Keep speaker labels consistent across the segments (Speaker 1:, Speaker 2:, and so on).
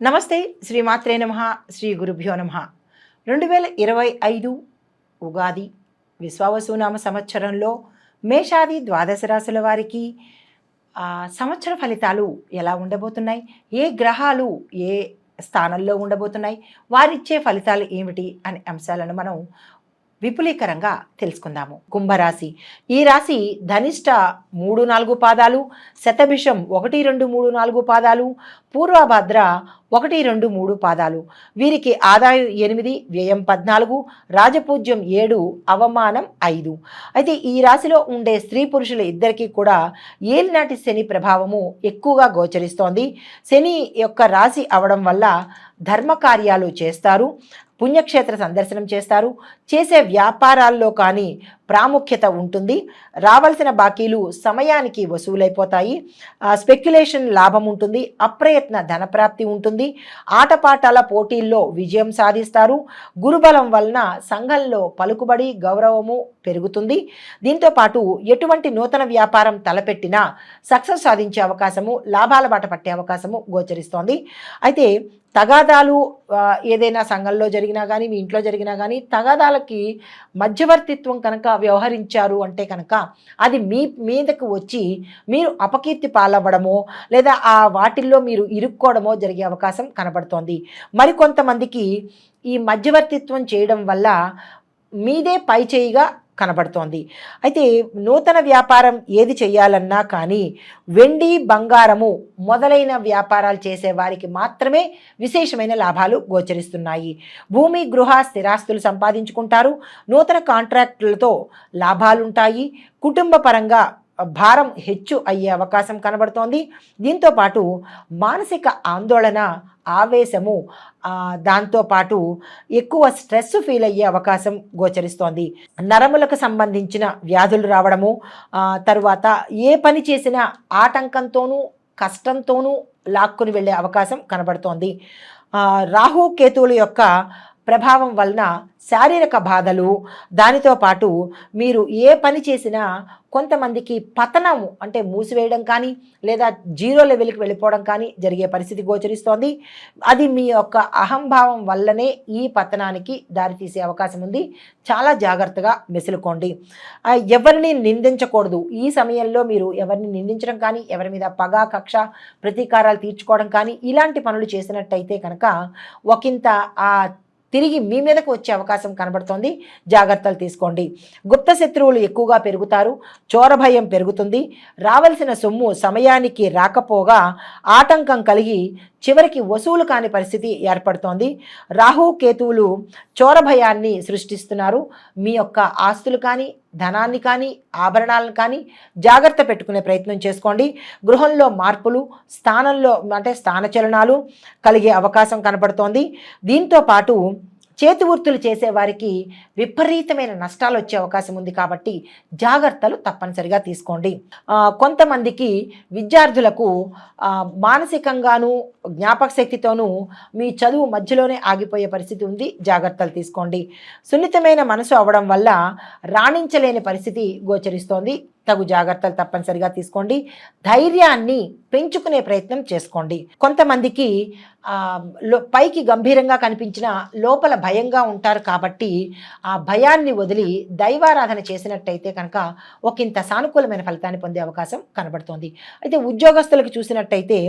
Speaker 1: నమస్తే శ్రీమాత్రే నమః శ్రీ గురుభ్యో నమః 2025 ఉగాది విశ్వావసునామ సంవత్సరంలో మేషాది ద్వాదశ రాశుల వారికి సంవత్సర ఫలితాలు ఎలా ఉండబోతున్నాయి, ఏ గ్రహాలు ఏ స్థానంలో ఉండబోతున్నాయి, వారిచ్చే ఫలితాలు ఏమిటి అనే అంశాలను మనం విపులీకరంగా తెలుసుకుందాము. కుంభరాశి. ఈ రాశి ధనిష్ట 3-4 పాదాలు, శతభిషం 1-2-3-4 పాదాలు, పూర్వభద్ర 1-2-3 పాదాలు. వీరికి ఆదాయం 8, వ్యయం 14, రాజపూజ్యం 7, అవమానం 5. అయితే ఈ రాశిలో ఉండే స్త్రీ పురుషులు ఇద్దరికీ కూడా ఏలినాటి శని ప్రభావము ఎక్కువగా గోచరిస్తోంది. శని యొక్క రాశి అవడం వల్ల ధర్మకార్యాలు చేస్తారు, పుణ్యక్షేత్ర సందర్శనం చేస్తారు, చేసే వ్యాపారాల్లో కానీ ప్రాముఖ్యత ఉంటుంది, రావాల్సిన బాకీలు సమయానికి వసూలైపోతాయి, స్పెక్యులేషన్ లాభం ఉంటుంది, అప్రయత్న ధనప్రాప్తి ఉంటుంది, ఆటపాటాల పోటీల్లో విజయం సాధిస్తారు, గురుబలం వలన సంఘంలో పలుకుబడి గౌరవము పెరుగుతుంది. దీంతోపాటు ఎటువంటి నూతన వ్యాపారం తలపెట్టినా సక్సెస్ సాధించే అవకాశము, లాభాల బాట పట్టే అవకాశము గోచరిస్తోంది. అయితే తగాదాలు ఏదైనా సంఘంలో జరిగినా కానీ మీ ఇంట్లో జరిగినా కానీ తగాదాలకి మధ్యవర్తిత్వం కనుక వ్యవహరించారు అంటే కనుక అది మీ మీదకు వచ్చి మీరు అపకీర్తి పాలవ్వడమో లేదా ఆ వాటిల్లో మీరు ఇరుక్కోవడమో జరిగే అవకాశం కనబడుతోంది. మరికొంతమందికి ఈ మధ్యవర్తిత్వం చేయడం వల్ల మీదే పై చేయిగా కనబడుతోంది. అయితే నూతన వ్యాపారం ఏది చేయాలన్నా కానీ వెండి బంగారము మొదలైన వ్యాపారాలు చేసే వారికి మాత్రమే విశేషమైన లాభాలు గోచరిస్తున్నాయి. భూమి గృహ స్థిరాస్తులు సంపాదించుకుంటారు, నూతన కాంట్రాక్టులతో లాభాలుంటాయి, కుటుంబ పరంగా భారం హెచ్చు అయ్యే అవకాశం కనబడుతోంది. దీంతోపాటు మానసిక ఆందోళన, ఆవేశము, దాంతోపాటు ఎక్కువ స్ట్రెస్ ఫీల్ అయ్యే అవకాశం గోచరిస్తోంది. నరములకు సంబంధించిన వ్యాధులు రావడము, తరువాత ఏ పని చేసినా ఆటంకంతోనూ కష్టంతోనూ లాక్కుని వెళ్ళే అవకాశం కనబడుతోంది. రాహు కేతువుల యొక్క ప్రభావం వలన శారీరక బాధలు, దానితో పాటు మీరు ఏ పని చేసినా కొంతమందికి పతనము అంటే మూసివేయడం కానీ లేదా జీరో లెవెల్కి వెళ్ళిపోవడం కానీ జరిగే పరిస్థితి గోచరిస్తోంది. అది మీ యొక్క అహంభావం వల్లనే ఈ పతనానికి దారితీసే అవకాశం ఉంది. చాలా జాగ్రత్తగా మెసులుకోండి. ఎవరిని నిందించకూడదు. ఈ సమయంలో మీరు ఎవరిని నిందించడం కానీ ఎవరి మీద పగ కక్ష ప్రతీకారాలు తీర్చుకోవడం కానీ ఇలాంటి పనులు చేసినట్టయితే కనుక ఒకంత తిరిగి మీ మీదకు వచ్చే అవకాశం కనబడుతోంది. జాగ్రత్తలు తీసుకోండి. గుప్త శత్రువులు ఎక్కువగా పెరుగుతారు, చోర భయం పెరుగుతుంది, రావలసిన సొమ్ము సమయానికి రాకపోగా ఆటంకం కలిగి చివరికి వసూలు కాని పరిస్థితి ఏర్పడుతోంది. రాహు కేతువులు చోర భయాన్ని సృష్టిస్తున్నారు. మీ యొక్క ఆస్తులు కానీ ధనాన్ని కానీ ఆభరణాలను కానీ జాగ్రత్త పెట్టుకునే ప్రయత్నం చేసుకోండి. గృహంలో మార్పులు, స్థానంలో అంటే స్థానచలనాలు కలిగే అవకాశం కనపడుతోంది. దీంతో పాటు చేతి వృత్తులు చేసేవారికి విపరీతమైన నష్టాలు వచ్చే అవకాశం ఉంది కాబట్టి జాగ్రత్తలు తప్పనిసరిగా తీసుకోండి. కొంతమందికి విద్యార్థులకు మానసికంగాను జ్ఞాపక శక్తితోనూ మీ చదువు మధ్యలోనే ఆగిపోయే పరిస్థితి ఉంది. జాగ్రత్తలు తీసుకోండి. సున్నితమైన మనసు అవడం వల్ల రాణించలేని పరిస్థితి గోచరిస్తోంది. తగు జాగ్రత్తలు తప్పనిసరిగా తీసుకోండి. ధైర్యాన్ని పెంచుకునే ప్రయత్నం చేసుకోండి. కొంతమందికి పైకి గంభీరంగా కనిపించిన లోపల భయంగా ఉంటారు కాబట్టి ఆ భయాన్ని వదిలి దైవారాధన చేసినట్టయితే కనుక ఒకంత సానుకూలమైన ఫలితాన్ని పొందే అవకాశం కనబడుతోంది. అయితే ఉద్యోగస్తులకు చూసినట్టయితే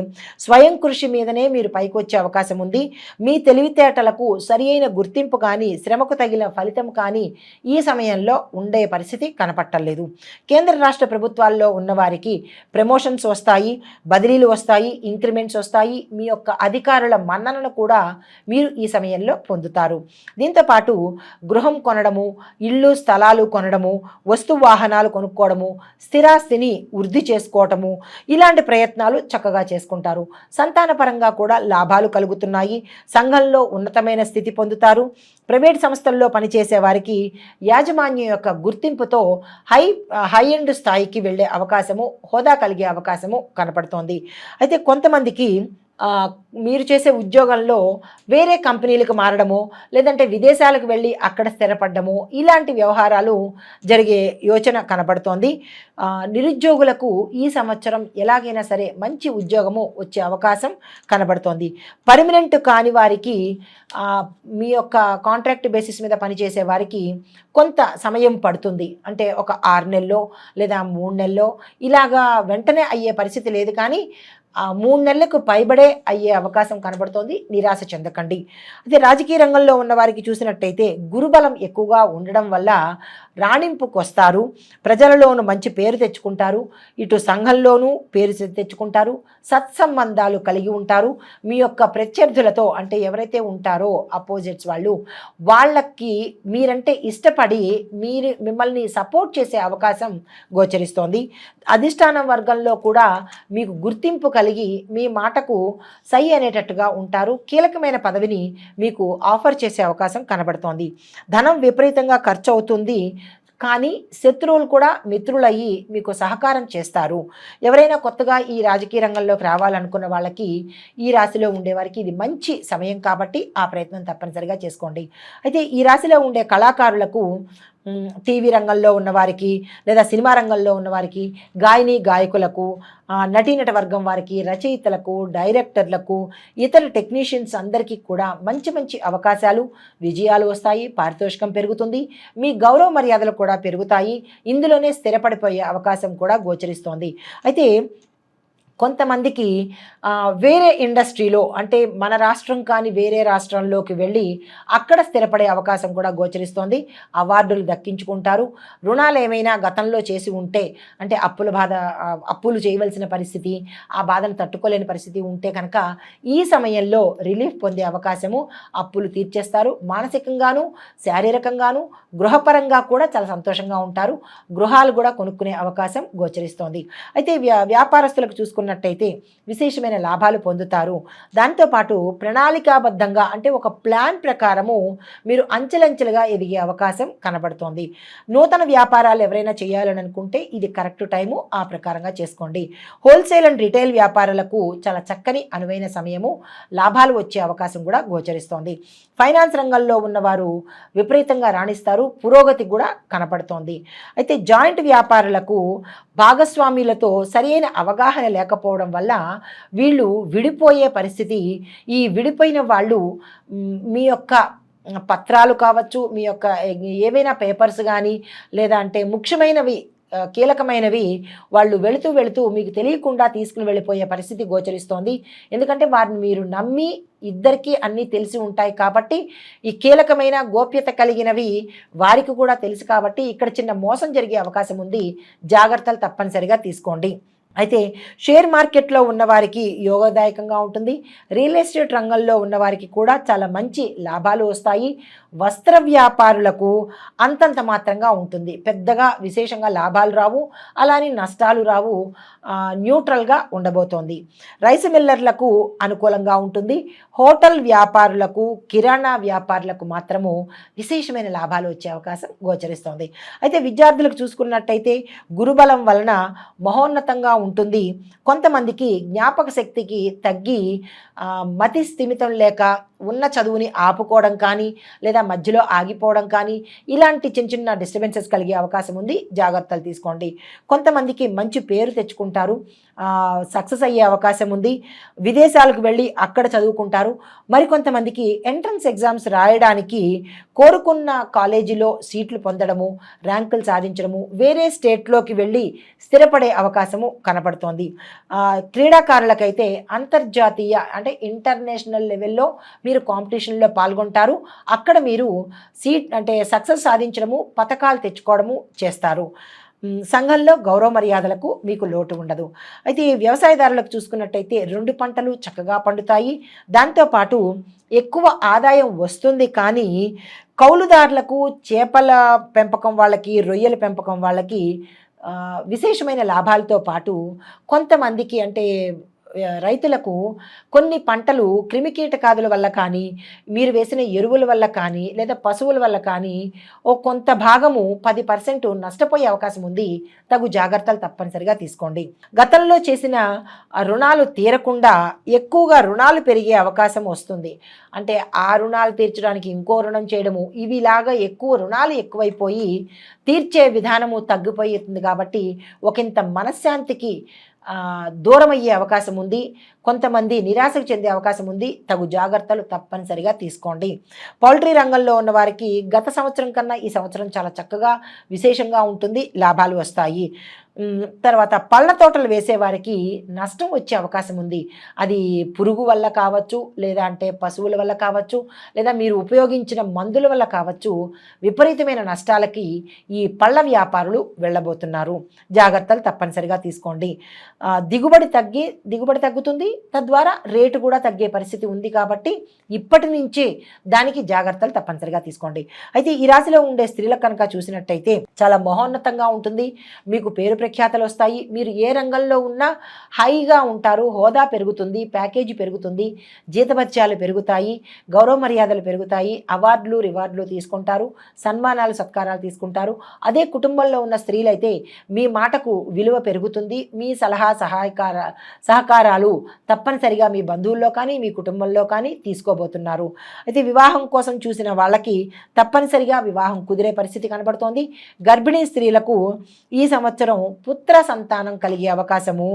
Speaker 1: స్వయం కృషి మీదనే మీరు పైకి వచ్చే అవకాశం ఉంది. మీ తెలివితేటలకు సరి అయిన గుర్తింపు కానీ శ్రమకు తగిన ఫలితం కానీ ఈ సమయంలో ఉండే పరిస్థితి కనపట్టలేదు. కేంద్ర రాష్ట్ర ప్రభుత్వాల్లో ఉన్నవారికి ప్రమోషన్స్ వస్తాయి, బదిలీలు వస్తాయి, ఇంక్రిమెంట్స్ వస్తాయి. మీ యొక్క అధికారుల మన్ననను కూడా మీరు ఈ సమయంలో పొందుతారు. దీంతోపాటు గృహం కొనడము, ఇళ్ళు స్థలాలు కొనడము, వస్తు వాహనాలు కొనుక్కోవడము, స్థిరాస్తిని వృద్ధి చేసుకోవటము ఇలాంటి ప్రయత్నాలు చక్కగా చేసుకుంటారు. సంతానపరంగా కూడా లాభాలు కలుగుతున్నాయి. సంఘంలో ఉన్నతమైన స్థితి పొందుతారు. ప్రైవేట్ సంస్థల్లో పనిచేసే వారికి యాజమాన్యం యొక్క గుర్తింపుతో హై ఎండ్ స్థాయికి వెళ్ళే అవకాశము, హోదా కలిగే అవకాశము కనపడుతోంది. అయితే కొంతమందికి మీరు చేసే ఉద్యోగంలో వేరే కంపెనీలకు మారడమో లేదంటే విదేశాలకు వెళ్ళి అక్కడ స్థిరపడ్డమో ఇలాంటి వ్యవహారాలు జరిగే యోచన కనబడుతోంది. నిరుద్యోగులకు ఈ సంవత్సరం ఎలాగైనా సరే మంచి ఉద్యోగము వచ్చే అవకాశం కనబడుతోంది. పర్మనెంట్ కాని వారికి మీ యొక్క కాంట్రాక్ట్ బేసిస్ మీద పనిచేసే వారికి కొంత సమయం పడుతుంది. అంటే ఒక 6 నెలలో లేదా 3 నెలలో ఇలాగా వెంటనే అయ్యే పరిస్థితి లేదు, కానీ 3 నెలలకు పైబడే అయ్యే అవకాశం కనబడుతోంది. నిరాశ చెందకండి. అయితే రాజకీయ రంగంలో ఉన్న వారికి చూసినట్టయితే గురుబలం ఎక్కువగా ఉండడం వల్ల రాణింపుకు వస్తారు. ప్రజలలోనూ మంచి పేరు తెచ్చుకుంటారు. ఇటు సంఘంలోనూ పేరు తెచ్చుకుంటారు. సత్సంబంధాలు కలిగి ఉంటారు. మీ యొక్క ప్రత్యర్థులతో అంటే ఎవరైతే ఉంటారో అపోజిట్స్ వాళ్ళకి మీరంటే ఇష్టపడి మిమ్మల్ని సపోర్ట్ చేసే అవకాశం గోచరిస్తోంది. అధిష్టానం వర్గంలో కూడా మీకు గుర్తింపు కలిగి మీ మాటకు సై అనేటట్టుగా ఉంటారు. కీలకమైన పదవిని మీకు ఆఫర్ చేసే అవకాశం కనబడుతోంది. ధనం విపరీతంగా ఖర్చు అవుతుంది, కానీ శత్రువులు కూడా మిత్రులయ్యి మీకు సహకారం చేస్తారు. ఎవరైనా కొత్తగా ఈ రాజకీయ రంగంలోకి రావాలనుకున్న వాళ్ళకి, ఈ రాశిలో ఉండేవారికి ఇది మంచి సమయం కాబట్టి ఆ ప్రయత్నం తప్పనిసరిగా చేసుకోండి. అయితే ఈ రాశిలో ఉండే కళాకారులకు, టీవీ రంగంలో ఉన్నవారికి లేదా సినిమా రంగంలో ఉన్నవారికి, గాయకులకు, నటీనట వర్గం వారికి, రచయితలకు, డైరెక్టర్లకు, ఇతర టెక్నీషియన్స్ అందరికీ కూడా మంచి మంచి అవకాశాలు, విజయాలు వస్తాయి. పారితోషికం పెరుగుతుంది. మీ గౌరవ మర్యాదలు కూడా పెరుగుతాయి. ఇందులోనే స్థిరపడిపోయే అవకాశం కూడా గోచరిస్తోంది. అయితే కొంతమందికి వేరే ఇండస్ట్రీలో అంటే మన రాష్ట్రం కానీ వేరే రాష్ట్రంలోకి వెళ్ళి అక్కడ స్థిరపడే అవకాశం కూడా గోచరిస్తోంది. అవార్డులు దక్కించుకుంటారు. రుణాలు ఏమైనా గతంలో చేసి ఉంటే అంటే అప్పులు చేయవలసిన పరిస్థితి, ఆ బాధను తట్టుకోలేని పరిస్థితి ఉంటే కనుక ఈ సమయంలో రిలీఫ్ పొందే అవకాశము, అప్పులు తీర్చేస్తారు. మానసికంగాను శారీరకంగాను గృహపరంగా కూడా చాలా సంతోషంగా ఉంటారు. గృహాలు కూడా కొనుక్కునే అవకాశం గోచరిస్తోంది. అయితే వ్యాపారస్తులకు చూసుకున్నట్టయితే విశేషమైన లాభాలు పొందుతారు. దాంతోపాటు ప్రణాళికాబద్ధంగా అంటే ఒక ప్లాన్ ప్రకారము మీరు అంచెలంచెలుగా ఎదిగే అవకాశం కనబడుతోంది. నూతన వ్యాపారాలు ఎవరైనా చేయాలని అనుకుంటే ఇది కరెక్ట్ టైము, ఆ ప్రకారంగా చేసుకోండి. హోల్సేల్ అండ్ రిటైల్ వ్యాపారాలకు చాలా చక్కని అనువైన సమయము, లాభాలు వచ్చే అవకాశం కూడా గోచరిస్తోంది. ఫైనాన్స్ రంగంలో ఉన్నవారు విపరీతంగా రాణిస్తారు. పురోగతి కూడా కనపడుతోంది. అయితే జాయింట్ వ్యాపారులకు భాగస్వాములతో సరైన అవగాహన లేకపోవడం వల్ల వీళ్ళు విడిపోయే పరిస్థితి. ఈ విడిపోయిన వాళ్ళు మీ యొక్క పత్రాలు కావచ్చు, మీ యొక్క ఏవైనా పేపర్స్ కానీ లేదా అంటే ముఖ్యమైనవి కీలకమైనవి వాళ్ళు వెళుతూ మీకు తెలియకుండా తీసుకుని వెళ్ళిపోయే పరిస్థితి గోచరిస్తోంది. ఎందుకంటే వారిని మీరు నమ్మి ఇద్దరికీ అన్నీ తెలిసి ఉంటాయి కాబట్టి, ఈ కీలకమైన గోప్యత కలిగినవి వారికి కూడా తెలుసు కాబట్టి ఇక్కడ చిన్న మోసం జరిగే అవకాశం ఉంది. జాగ్రత్తలు తప్పనిసరిగా తీసుకోండి. అయితే షేర్ మార్కెట్లో ఉన్నవారికి యోగదాయకంగా ఉంటుంది. రియల్ ఎస్టేట్ రంగంలో ఉన్నవారికి కూడా చాలా మంచి లాభాలు వస్తాయి. వస్త్ర వ్యాపారులకు అంతంత మాత్రంగా ఉంటుంది. పెద్దగా విశేషంగా లాభాలు రావు, అలానే నష్టాలు రావు. న్యూట్రల్గా ఉండబోతోంది. రైస్ మిల్లర్లకు అనుకూలంగా ఉంటుంది. హోటల్ వ్యాపారులకు, కిరాణా వ్యాపారులకు మాత్రము విశేషమైన లాభాలు వచ్చే అవకాశం గోచరిస్తోంది. అయితే విద్యార్థులకు చూసుకున్నట్టయితే గురుబలం వలన మహోన్నతంగా ఉంటుంది. కొంతమందికి జ్ఞాపక శక్తికి తగ్గి మతి స్థిమితం లేక ఉన్న చదువుని ఆపుకోవడం కానీ లేదా మధ్యలో ఆగిపోవడం కానీ ఇలాంటి చిన్న చిన్న డిస్టర్బెన్సెస్ కలిగే అవకాశం ఉంది. జాగ్రత్తలు తీసుకోండి. కొంతమందికి మంచి పేరు తెచ్చుకుంటారు, సక్సెస్ అయ్యే అవకాశం ఉంది. విదేశాలకు వెళ్ళి అక్కడ చదువుకుంటారు. మరికొంతమందికి ఎంట్రన్స్ ఎగ్జామ్స్ రాయడానికి కోరుకున్న కాలేజీలో సీట్లు పొందడము, ర్యాంకులు సాధించడము, వేరే స్టేట్లోకి వెళ్ళి స్థిరపడే అవకాశము కనపడుతోంది. క్రీడాకారులకైతే అంతర్జాతీయ అంటే ఇంటర్నేషనల్ లెవెల్లో మీరు కాంపిటీషన్లో పాల్గొంటారు. అక్కడ మీరు సక్సెస్ సాధించడము, పథకాలు తెచ్చుకోవడము చేస్తారు. సంఘంలో గౌరవ మర్యాదలకు మీకు లోటు ఉండదు. అయితే వ్యవసాయదారులకు చూసుకున్నట్టయితే 2 పంటలు చక్కగా పండుతాయి. దాంతోపాటు ఎక్కువ ఆదాయం వస్తుంది. కానీ కౌలుదారులకు, చేపల పెంపకం వాళ్ళకి, రొయ్యల పెంపకం వాళ్ళకి విశేషమైన లాభాలతో పాటు కొంతమందికి అంటే రైతులకు కొన్ని పంటలు క్రిమికీటకాదుల వల్ల కానీ, మీరు వేసిన ఎరువుల వల్ల కానీ, లేదా పశువుల వల్ల కానీ ఓ కొంత భాగము 10% నష్టపోయే అవకాశం ఉంది. తగు జాగ్రత్తలు తప్పనిసరిగా తీసుకోండి. గతంలో చేసిన రుణాలు తీరకుండా ఎక్కువగా రుణాలు పెరిగే అవకాశం వస్తుంది. అంటే ఆ రుణాలు తీర్చడానికి ఇంకో రుణం చేయడము, ఇవిలాగా ఎక్కువ రుణాలు ఎక్కువైపోయి తీర్చే విధానము తగ్గిపోతుంది. కాబట్టి ఒకంత మనశ్శాంతికి దూరమయ్యే అవకాశం ఉంది. కొంతమంది నిరాశకు చెందే అవకాశం ఉంది. తగు జాగ్రత్తలు తప్పనిసరిగా తీసుకోండి. పౌల్ట్రీ రంగంలో ఉన్న వారికి గత సంవత్సరం కన్నా ఈ సంవత్సరం చాలా చక్కగా విశేషంగా ఉంటుంది, లాభాలు వస్తాయి. తర్వాత పళ్ళ తోటలు వేసేవారికి నష్టం వచ్చే అవకాశం ఉంది. అది పురుగు వల్ల కావచ్చు, లేదా అంటే పశువుల వల్ల కావచ్చు, లేదా మీరు ఉపయోగించిన మందుల వల్ల కావచ్చు. విపరీతమైన నష్టాలకి ఈ పళ్ళ వ్యాపారులు వెళ్ళబోతున్నారు. జాగ్రత్తలు తప్పనిసరిగా తీసుకోండి. దిగుబడి తగ్గుతుంది, తద్వారా రేటు కూడా తగ్గే పరిస్థితి ఉంది. కాబట్టి ఇప్పటి నుంచే దానికి జాగ్రత్తలు తప్పనిసరిగా తీసుకోండి. అయితే ఈ రాశిలో ఉండే స్త్రీలకు కనుక చూసినట్టయితే చాలా మహోన్నతంగా ఉంటుంది. మీకు పేరు ప్రఖ్యాతలు వస్తాయి. మీరు ఏ రంగంలో ఉన్నా హైగా ఉంటారు, హోదా పెరుగుతుంది, ప్యాకేజీ పెరుగుతుంది, జీతభత్యాలు పెరుగుతాయి, గౌరవ మర్యాదలు పెరుగుతాయి, అవార్డులు రివార్డులు తీసుకుంటారు, సన్మానాలు సత్కారాలు తీసుకుంటారు. అదే కుటుంబంలో ఉన్న స్త్రీలైతే మీ మాటకు విలువ పెరుగుతుంది. మీ సలహా సహకారాలు తప్పనిసరిగా మీ బంధువుల్లో కానీ మీ కుటుంబంలో కానీ తీసుకోబోతున్నారు. అయితే వివాహం కోసం చూసిన వాళ్ళకి తప్పనిసరిగా వివాహం కుదిరే పరిస్థితి కనబడుతోంది. గర్భిణీ స్త్రీలకు ఈ సంవత్సరం పుత్ర సంతానం కలిగే అవకాశము,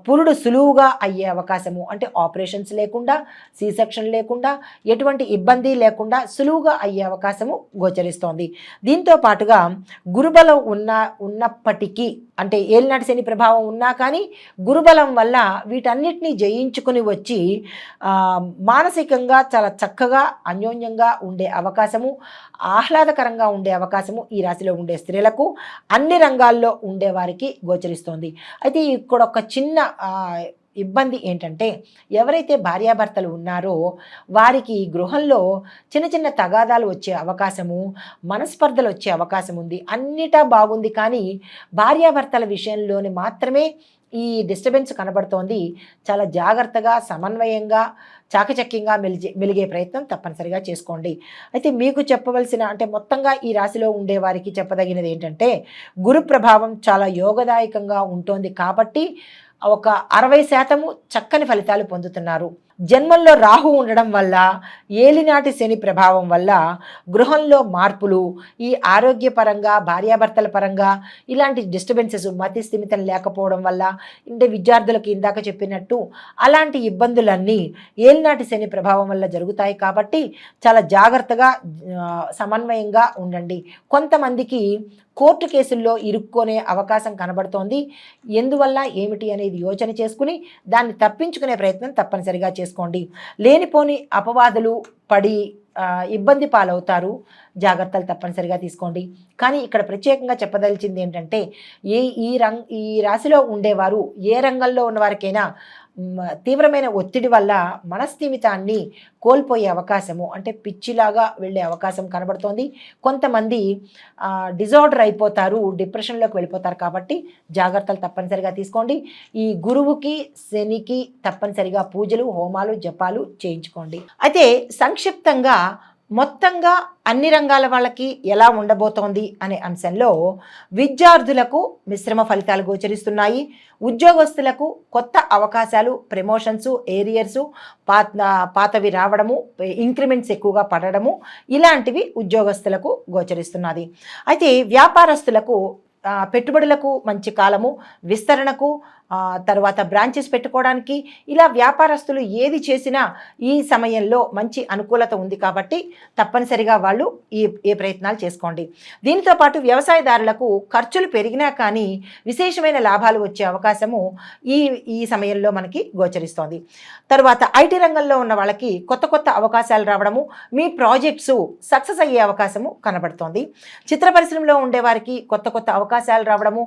Speaker 1: పురుడు సులువుగా అయ్యే అవకాశము, అంటే ఆపరేషన్స్ లేకుండా, సి సెక్షన్ లేకుండా, ఎటువంటి ఇబ్బంది లేకుండా సులువుగా అయ్యే అవకాశము గోచరిస్తోంది. దీంతో పాటుగా గురుబలం ఉన్నప్పటికీ, అంటే ఏలినాటి శని ప్రభావం ఉన్నా కానీ గురుబలం వల్ల వీటన్నిటినీ జయించుకుని వచ్చి మానసికంగా చాలా చక్కగా అన్యోన్యంగా ఉండే అవకాశము, ఆహ్లాదకరంగా ఉండే అవకాశము ఈ రాశిలో ఉండే స్త్రీలకు అన్ని రంగాల్లో ఉండే వారికి గోచరిస్తోంది. అయితే ఇక్కడ ఒక చిన్న ఇబ్బంది ఏంటంటే, ఎవరైతే భార్యాభర్తలు ఉన్నారో వారికి గృహంలో చిన్న చిన్న తగాదాలు వచ్చే అవకాశము, మనస్పర్ధలు వచ్చే అవకాశం ఉంది. అన్నిటా బాగుంది, కానీ భార్యాభర్తల విషయంలోనే మాత్రమే ఈ డిస్టర్బెన్స్ కనబడుతోంది. చాలా జాగ్రత్తగా, సమన్వయంగా, చాకచక్యంగా మెలిగే ప్రయత్నం తప్పనిసరిగా చేసుకోండి. అయితే మీకు చెప్పవలసిన, అంటే మొత్తంగా ఈ రాశిలో ఉండే వారికి చెప్పదగినది ఏంటంటే, గురు ప్రభావం చాలా యోగదాయకంగా ఉంటుంది. కాబట్టి ఒక 60% చక్కని ఫలితాలు పొందుతున్నారు. జన్మంలో రాహు ఉండడం వల్ల, ఏలినాటి శని ప్రభావం వల్ల గృహంలో మార్పులు, ఈ ఆరోగ్యపరంగా, భార్యాభర్తల పరంగా ఇలాంటి డిస్టర్బెన్సెస్, మతి స్థిమితం లేకపోవడం వల్ల, అంటే విద్యార్థులకు ఇందాక చెప్పినట్టు అలాంటి ఇబ్బందులన్నీ ఏలినాటి శని ప్రభావం వల్ల జరుగుతాయి. కాబట్టి చాలా జాగ్రత్తగా, సమన్వయంగా ఉండండి. కొంతమందికి కోర్టు కేసుల్లో ఇరుక్కునే అవకాశం కనబడుతోంది. ఎందువల్ల ఏమిటి అనేది యోచన చేసుకుని దాన్ని తప్పించుకునే ప్రయత్నం తప్పనిసరిగా చేసుకోండి. లేనిపోని అపవాదులు పడి ఇబ్బంది పాలవుతారు. జాగ్రత్తలు తప్పనిసరిగా తీసుకోండి. కానీ ఇక్కడ ప్రత్యేకంగా చెప్పదలిచింది ఏంటంటే, ఈ రాశిలో ఉండేవారు ఏ రంగంలో ఉన్నవారికైనా తీవ్రమైన ఒత్తిడి వల్ల మనస్థిమితాన్ని కోల్పోయే అవకాశము, అంటే పిచ్చిలాగా వెళ్ళే అవకాశం కనబడుతోంది. కొంతమంది డిజార్డర్ అయిపోతారు, డిప్రెషన్లోకి వెళ్ళిపోతారు. కాబట్టి జాగ్రత్తలు తప్పనిసరిగా తీసుకోండి. ఈ గురువుకి, శనికి తప్పనిసరిగా పూజలు, హోమాలు, జపాలు చేయించుకోండి. అయితే సంక్షిప్తంగా మొత్తంగా అన్ని రంగాల వాళ్ళకి ఎలా ఉండబోతోంది అనే అంశంలో విద్యార్థులకు మిశ్రమ ఫలితాలు గోచరిస్తున్నాయి. ఉద్యోగస్తులకు కొత్త అవకాశాలు, ప్రమోషన్స్, ఏరియర్సు, పాతవి రావడము, ఇంక్రిమెంట్స్ ఎక్కువగా పడడము, ఇలాంటివి ఉద్యోగస్తులకు గోచరిస్తున్నది. అయితే వ్యాపారస్తులకు పెట్టుబడులకు మంచి కాలము, విస్తరణకు, తర్వాత బ్రాంచెస్ పెట్టుకోవడానికి, ఇలా వ్యాపారస్తులు ఏది చేసినా ఈ సమయంలో మంచి అనుకూలత ఉంది. కాబట్టి తప్పనిసరిగా వాళ్ళు ఈ ప్రయత్నాలు చేసుకోండి. దీనితో పాటు వ్యవసాయదారులకు ఖర్చులు పెరిగినా కానీ విశేషమైన లాభాలు వచ్చే అవకాశము ఈ సమయంలో మనకి గోచరిస్తోంది. తర్వాత ఐటీ రంగంలో ఉన్న వాళ్ళకి కొత్త కొత్త అవకాశాలు రావడము, మీ ప్రాజెక్ట్స్ సక్సెస్ అయ్యే అవకాశము కనబడుతోంది. చిత్ర పరిశ్రమలో ఉండే వారికి కొత్త కొత్త అవకాశాలు రావడము,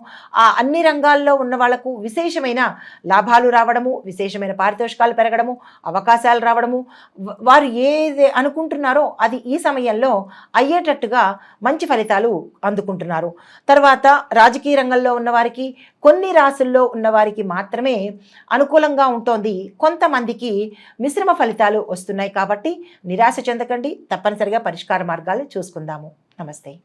Speaker 1: అన్ని రంగాల్లో ఉన్న వాళ్లకు విశేష విశేషమైన లాభాలు రావడము, విశేషమైన పారితోషికాలు పెరగడము, అవకాశాలు రావడము, వారు ఏది అనుకుంటున్నారో అది ఈ సమయంలో అయ్యేటట్టుగా మంచి ఫలితాలు అందుకుంటున్నారు. తర్వాత రాజకీయ రంగంలో ఉన్నవారికి, కొన్ని రాసుల్లో ఉన్నవారికి మాత్రమే అనుకూలంగా ఉంటోంది. కొంతమందికి మిశ్రమ ఫలితాలు వస్తున్నాయి. కాబట్టి నిరాశ చెందకండి. తప్పనిసరిగా పరిష్కార మార్గాలు చూసుకుందాము. నమస్తే.